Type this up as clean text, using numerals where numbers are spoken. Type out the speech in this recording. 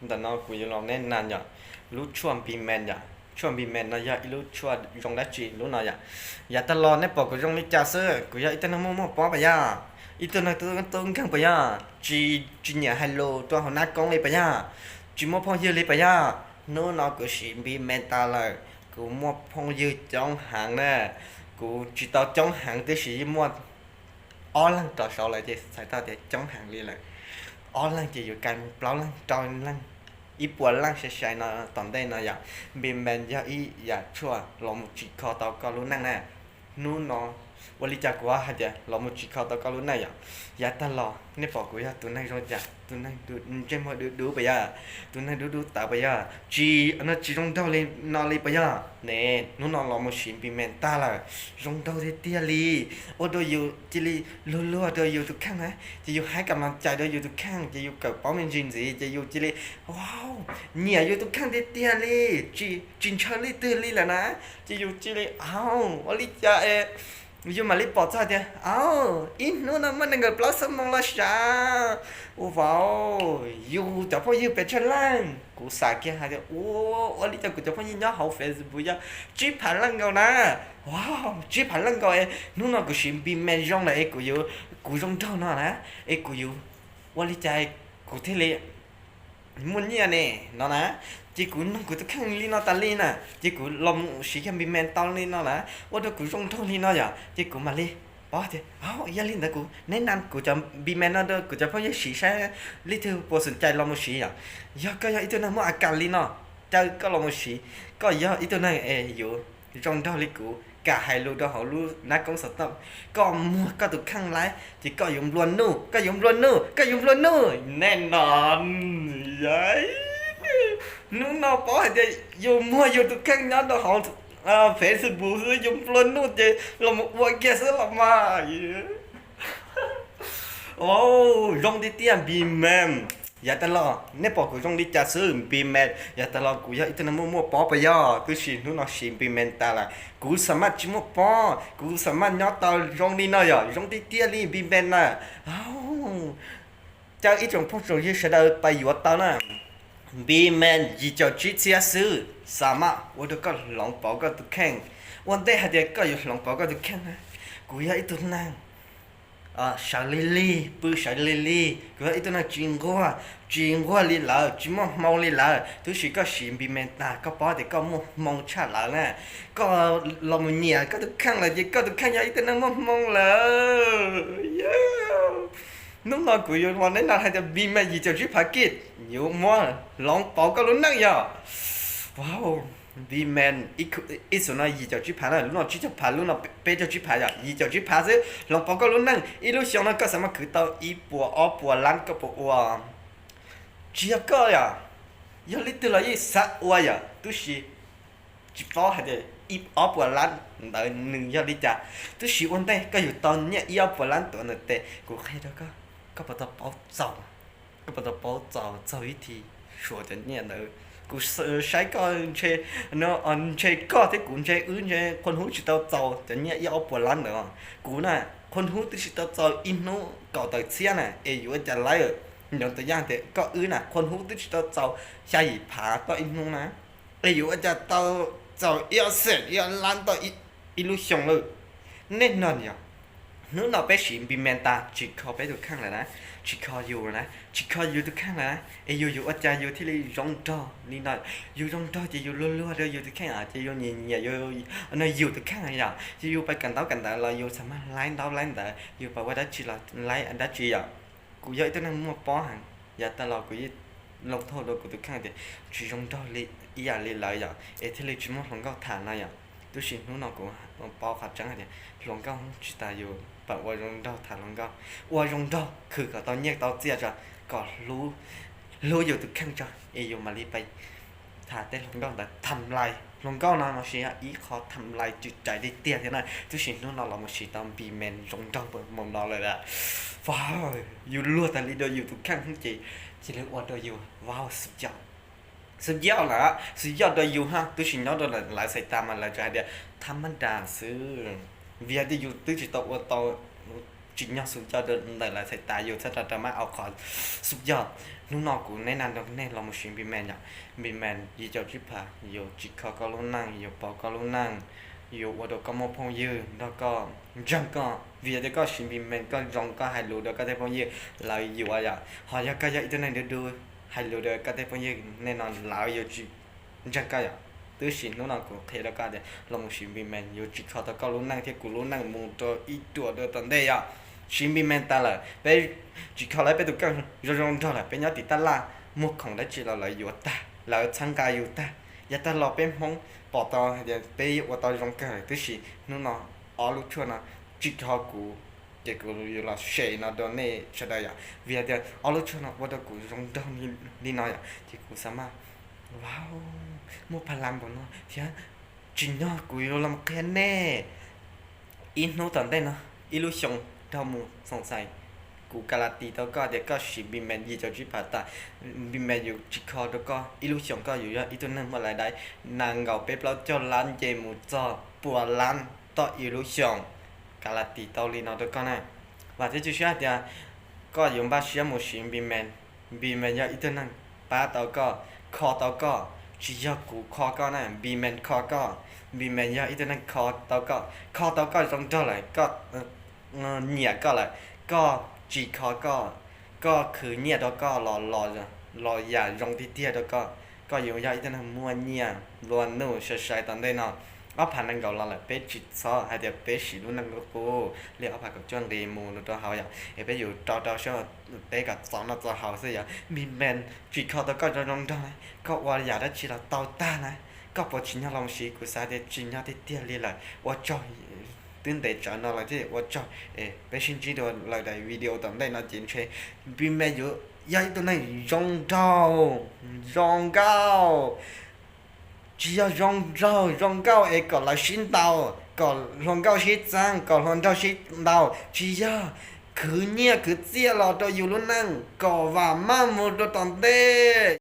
แต่นอกูยังลองแน่นนานอย่ารู้ช่วงปีแมนอย่าช่วงปีแมนนะอย่ารู้ช่วงยงได้จีรู้หน่อยอย่าตลอดเนี่ยปอกกูยงนี่จ่าเสือกูอยากอีตอนนั้นมั่วป้อไปย่าอีตอนนั้นตัวตัวข้างไปย่าจีเนี่ยฮัลโหลตัวหัวหน้ากล้องเลยไปย่าจีมั่วพ่อเยอะเลยไปย่าโน่นอกูสิปีแมนตาเลยกูมั่วพ่อเยอะจ้องหางเนี่ยกูจีตอจ้องหางที่สิมั่วอ้อลังต่อสาวเลยที่สายตาที่จ้องหางเลยเลย ó lăng chỉอยู่กันเปล่าลงจอยลงอีปวดลงเฉยๆนะตอนได้นะอยากบินแบนอยากอีอยากชั่วลมจิคอตอก็รู้นั่งแน่นู่นเนาะวันนี้จากว่าหาเดียลมจิคอตอก็รู้นั่งอยากตลอดนี่บอกกูอยากตัวนั่งรถอยากตัวนั่งดูเจมส์ดูไปย่าตัวนั่งดูตาไปย่าจีอันนั้นจีรงเท่าเลยนอนเลยไปย่าเนี่ยนู่นนอนลมชิมบินแบนตาละรงเท่าเตี้ยลีโอ้โดยอยู่จิลีลัวๆโดยอยู่ทุกข้างนะจะอยู่ให้กำลังใจโดยอยู่ทุกข้างจะอยู่กับป้อมเป็นจินสิจะอยู่จิลีว้าวเนี่ยอยู่ทุกข้างเตี้ยลีจินเชอรี่ตื่นลีแล้วนะจะอยู่จิลีอ้าววันนี้จะอยู่มาลีปอดซะเดียอ้าวอินนู่นน่ะมันนั่งกับปลาสมองละชาโอ้ว้าวอยู่แต่พออยู่เป็นชั้นล่างกูสาแก่หาเดียโอ้วันนี้จะกูจะพอยินยอดเขาเฟซบุ๊กยาจีผ่านล่างเก่านะว้าวจีผ่านล่างเก่านู่นน่ะกูชิมบีแมนยองเลยกูอยู่กูยองเท่านั้นนะกูอยู่วันนี้ใจกูเทเลมุนเนี่ยเนี่ยเนาะนะจีกูน้องกูตะข้างลีเนาะตาลีน่ะจีกูลมสีแค่บีแมนตอนลีเนาะนะว่าเดี๋ยวกูยองเท่าลีเนาะอย่าจีกูมาลีอ๋อเดี๋ยวอ๋อย่าลินนะกูแนะนำกูจะบีแมนนะเด้อกูจะพยายามสีใช้ลิเธอพอสนใจลองมาสีอ่ะย่าก็ย่าอีตัวนั้นมั่วอาการลีเนาะเจ้าก็ลองมาสีก็ย่าอีตัวนั้นอยู่ยองเท่าลีกูcả hai lô đó họ lô nát công sở tâm có mua có tụt khăn lái chỉ có dùng luôn nu có dùng luôn nu có dùng luôn nu nên nòn vậy nó bỏ thì dùng mua dùng tụt khăn nhá đó họ Facebook dùng luôn nu thì là một vài kia sẽ làm mà ô rong đi tiền bị mềmอย่าตลอดเนี่ยปอกกูต้องดิจ่าซื้อปีแมนอย่าตลอดกูอยากอีตัวนั้นมั่วปอไปย่อกูชินู่นนอชิมปีแมนตาละกูสามารถชิมมั่วปอกูสามารถย่อตอรองนี่น้อยรองที่เตี้ยลี่ปีแมนน่ะอ้าวเจ้าอีจงพวกเราที่เสด็จไปอยู่ตอนน่ะปีแมนยี่เจ้าจีเสียซื้อสามารถว่าเด็กก็หลงปอก็ตุกแข่งวันเด็กเด็กก็อยู่หลงปอก็ตุกแข่งนะกูอยากอีตัวนั้น小丽丽，不小丽丽，个一顿那经过哩了，只么猫哩了，都是个新边面大，个包的个蒙差了呢，个老母娘个都看了，个都看呀一顿那蒙了，呀，侬那个有话，你那还在边面一就去拍给，有么狼包个都那样，哇哦。vì men ít số này gì cho chú phá là lúc nào chú cho phá lúc nào bé cho chú phá rồi gì cho chú phá chứ lòng bao cái lúc năng ít lúc xong nó có sao mà cứ tao ít bùa lăn cái bùa chỉ có ya giờ lý từ là gì sát qua ya tôi chỉ chỉ phá hay để ít bùa lăn đợi nương giờ đi chả tôi chỉ ôn đây cáiอยู่ตอนเนี้ยít bùa lănตัวนึงแต่กูแค่đóก็bắt đầu bảo dầuก็bắt đầu bảo dầuอีกที说的เนี่ยเนอะกูใช้ก็ใช้เนาะใช้ก็ที่กูใช้ใช้คนหูจิตเตาแต่เนี่ยยาวปวดร้านเนาะกูน่ะคนหูที่จิตเตาอินโนก่อตัวเสียน่ะอยู่จะไล่อย่างตัวอย่างแต่ก็น่ะคนหูที่จิตเตาใช้ผาตัวอินโนนะอยู่จะเตา要เสร็จ要ร้านตัวอีลูชงเลยแน่นอนอย่างนู้นเราไปชิมบิมเมนตาจิคอไปดูข้างเลยนะจิคออยู่นะจิคออยู่ทุกข้างนะอยู่อาจารย์อยู่ที่เลยร้องดอนี่น่ะอยู่ร้องดอจะอยู่รัวๆเดี๋ยวอยู่ทุกข้างอ่ะจะอยู่เนี่ยอยู่อันนั้นอยู่ทุกข้างอย่างจะอยู่ไปกันแต่เราอยู่สามารถไล่ดาวไล่แต่อยู่ไปว่าได้จีเราไล่อันได้จีอ่ะกูย้ายตัวนั้นมั่วป้อหันอย่าตลอดกูยิ่ลงโทษเรากูทุกข้างเดี๋ยวจีร้องดอเลยอย่าเลยเลยอย่างที่เลยจีมั่วหลงก็ฐานอะไรอย่างตัวสิ่งนู้นเรากูป้อขัดจังเดี๋ยวหลงก็จีตาอยู่แบบว่ารงดอถาลงก็ว่ารงดอคือก็ตอนแยกตอนเจียจะก็รู้อยู่ทุกขั้นจะอยู่มาลีไปถาเต้ลงดอแต่ทำลายลงก็นอนมาเชียอีขอทำลายจิตใจได้เตี้ยที่นั่นทุกสิ่งนู้นเรามาเชียตอนปีเมนรงดอเปิดมองนอนเลยละว้าวอยู่รัวแต่ลีเดียวอยู่ทุกขั้นทั้งจีเลยว่าเดียวอยู่ว้าวสุดยอดสุดยอดละสุดยอดเดียวอยู่ฮะทุกสิ่งนู้นเราหลายสายตามันหลายใจเดียวธรรมดาซื้อvì đi dù tư chỉ tàu chỉ nhau xuống cho đơn này là sẽ tài dù sẽ là mà ao khỏi sụp giọt นู่นนอกูในนั้นตรงนี้เรามาชิมบีแมนอย่างบีแมนยี่เจ้าจิพาอยู่จิกเขาก็ลุ้นนั่งอยู่ปอก็ลุ้นนั่งอยู่วัดก็มอพงยืนแล้วก็จังก็เวียดก็ชิมบีแมนก็จงก็ไฮโลเดก็ได้พงยืนเราอยู่อะไรหอยก็ยังอีตัวนั้นดูไฮโลเดก็ได้พงยืนแน่นอนเราอยู่จิจังก็อย่างตัวชินนู่นนอกูเทแล้วก็เดี๋ยวเรามาชิมบีแมนอยู่จิกเขาก็ลุ้นนั่งที่กูลุ้นนั่งมุงตัวอีตัวเดียวตอนเดียวชิมบีแมนตาเลยไปจิเขาเลยไปตัวกันร้องๆเท่าไหร่เป็นยอดติดตลาดมุกของได้จีเราเลยอยู่ตาเราช่างกายอยู่ตาอย่าตลอดเป็นห้องปอตอเดี๋ยวไปว่าตอนร้องกันตัวชินู่นนออ๋อรู้ชัวนะจิเขากูเด็กกูอยู่ละเชยนะตอนนี้ใช่ได้ยังเวียเดี๋ยวอ๋อรู้ชัวนะว่าตัวกูร้องดาวนี่น้อยอ่ะที่กูสามารถว้าวมุกพลังบนเนาะเที่ยจริงเนาะกูอยู่ลำแค่แน่อินโนตอนได้เนาะอิลูชงเท่ามูสงสัยกูการันตีแล้วก็เด็กก็ชิบิมแมนยี่เจ้าจีผ่าตาบิมแมนอยู่จิคอแล้วก็อิลูชงก็อยู่อีตัวนึงเมื่อไรได้นางเงาไปเปล่าเจ้าล้านเจมูจอปวดล้านต่ออิลูชงการันตีเตาลีนอแล้วก็นะว่าที่จะเชื่อเดียวก็อยู่บ้านเชื่อมูชิบิมแมนอยู่อีตัวนึงป้าเตาก็คอเตาก็จียกูคอก็นะบิมแมนคอก็บิมแมนอยู่อีตัวนึงคอเตาก็ตรงเท่าไหร่ก็เนี่ยก็เลยก็จีคอก็คือเนี่ยแล้วก็รออย่าลงที่เตี้ยแล้วก็อยู่ยาอีกนะมัวเนี่ยล้วนนู่ใช้ตอนได้เนาะเอาผ่านนั่งเก่าเราแหละไปจิตซอให้เดี๋ยวไปฉีดรุ่นนั่งก็กูเรียกเอาผ่านกับจ้วงเดมูแล้วตัวเขาอย่างไปอยู่ต่อช่วไปกับสองนัดตัวเขาสิอย่างมีแมนจีคอแล้วก็จะลงได้ก็ว่าอยากได้ชีเราเตาต้านะก็พอชินยาลองชีกูซาเดชินยาที่เตี้ยเลยเลยว่าจอยตื่นแต่จันอะไรที่ว่าจอยไปชินจีตัวอะไรในวิดีโอตอนได้นะจินเชบีแมนอยู่ยัยตัวนั้นยองเก้า只要用到一个来寻到个用到西藏个用到西到只要คือเนี่ยคือเสียเราตัวอยู่รุ่นนั่งก็ว่ามาหมดตัวตอนเด้